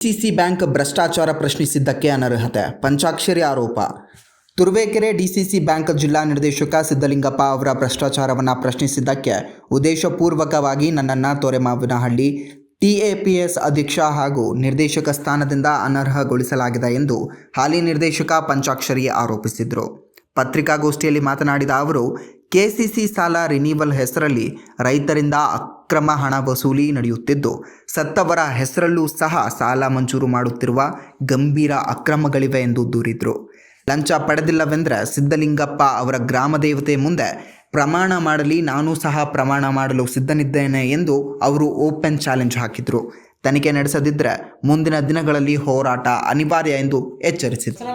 DCC bank ಭ್ರಷ್ಟಾಚಾರ ಪ್ರಶ್ನಿಸಿದ್ದಕ್ಕೆ ಅನರ್ಹತೆ ಪಂಚಾಕ್ಷರಿ ಆರೋಪ. ತುರುವೇಕೆರೆ ಡಿಸಿಸಿ ಬ್ಯಾಂಕ್ ಜಿಲ್ಲಾ ನಿರ್ದೇಶಕ ಸಿದ್ದಲಿಂಗಪ್ಪ ಅವರ ಭ್ರಷ್ಟಾಚಾರವನ್ನು ಪ್ರಶ್ನಿಸಿದ್ದಕ್ಕೆ ಉದ್ದೇಶಪೂರ್ವಕವಾಗಿ ನನ್ನನ್ನು ತೊರೆಮಾವಿನಹಳ್ಳಿ TAPS ಅಧ್ಯಕ್ಷ ಹಾಗೂ ನಿರ್ದೇಶಕ ಸ್ಥಾನದಿಂದ ಅನರ್ಹಗೊಳಿಸಲಾಗಿದೆ ಎಂದು ಹಾಲಿ ನಿರ್ದೇಶಕ ಪಂಚಾಕ್ಷರಿ ಆರೋಪಿಸಿದರು. ಪತ್ರಿಕಾಗೋಷ್ಠಿಯಲ್ಲಿ ಮಾತನಾಡಿದ ಅವರು, KCC ಸಾಲ ರಿನಿವಲ್ ಹೆಸರಲ್ಲಿ ರೈತರಿಂದ ಅಕ್ರಮ ಹಣ ವಸೂಲಿ ನಡೆಯುತ್ತಿದ್ದು, ಸತ್ತವರ ಹೆಸರಲ್ಲೂ ಸಹ ಸಾಲ ಮಂಜೂರು ಮಾಡುತ್ತಿರುವ ಗಂಭೀರ ಅಕ್ರಮಗಳಿವೆ ಎಂದು ದೂರಿದರು. ಲಂಚ ಪಡೆದಿಲ್ಲವೆಂದರೆ ಸಿದ್ದಲಿಂಗಪ್ಪ ಅವರ ಗ್ರಾಮ ದೇವತೆ ಮುಂದೆ ಪ್ರಮಾಣ ಮಾಡಲಿ, ನಾನೂ ಸಹ ಪ್ರಮಾಣ ಮಾಡಲು ಸಿದ್ಧನಿದ್ದೇನೆ ಎಂದು ಅವರು ಓಪನ್ ಚಾಲೆಂಜ್ ಹಾಕಿದರು. ತನಿಖೆ ನಡೆಸದಿದ್ದರೆ ಮುಂದಿನ ದಿನಗಳಲ್ಲಿ ಹೋರಾಟ ಅನಿವಾರ್ಯ ಎಂದು ಎಚ್ಚರಿಸಿದರು.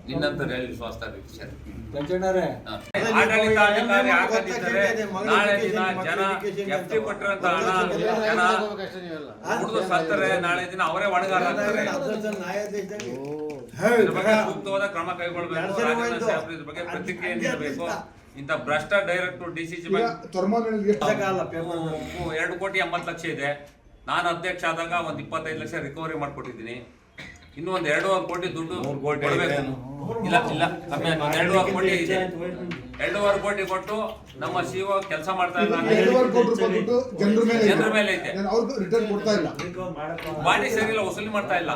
ನಿನ್ನಂತರ ಆಡಳಿತಾಧಿಕಾರಿ ಆಗದಿದ್ದರೆ ನಾಳೆ ದಿನ ಜನ FT ಕೊಟ್ಟಿರಂತ ಜನ ಕುಡಿದು ಸತ್ತರೆ ನಾಳೆ ದಿನ ಅವರೇ ಹೊಣೆಗಾರ ಆಗ್ತಾರೆ. ಸೂಕ್ತವಾದ ಕ್ರಮ ಕೈಗೊಳ್ಳಬೇಕು. ಇದ್ರ ಬಗ್ಗೆ ಪ್ರತಿಕ್ರಿಯೆ ನೀಡಬೇಕು. ಇಂಥ ಭ್ರಷ್ಟ ಡೈರೆಕ್ಟರ್ DCC ಬ್ಯಾಂಕ್ 2 ಕೋಟಿ 80 ಲಕ್ಷ ಇದೆ. ನಾನು ಅಧ್ಯಕ್ಷ ಆದಾಗ ಒಂದು 25 ಲಕ್ಷ ರಿಕವರಿ ಮಾಡ್ಕೊಟ್ಟಿದ್ದೀನಿ. ಇನ್ನೂ ಒಂದು 2.5 ಕೋಟಿ ದುಡ್ಡು ಕೊಡಬೇಕು. ಇಲ್ಲ ಕಮ್ಮಿ 2.5 ಕೋಟಿ ಇದೆ. 2.5 ಕೋಟಿ ಕೊಟ್ಟು ನಮ್ಮ CEO ಕೆಲಸ ಮಾಡ್ತಾ ಇಲ್ಲ. ಜನರ ಮೇಲೆ ಐತೆ. ಬಾಡಿ ಸರಿ ಇಲ್ಲ, ವಸೂಲಿ ಮಾಡ್ತಾ ಇಲ್ಲ.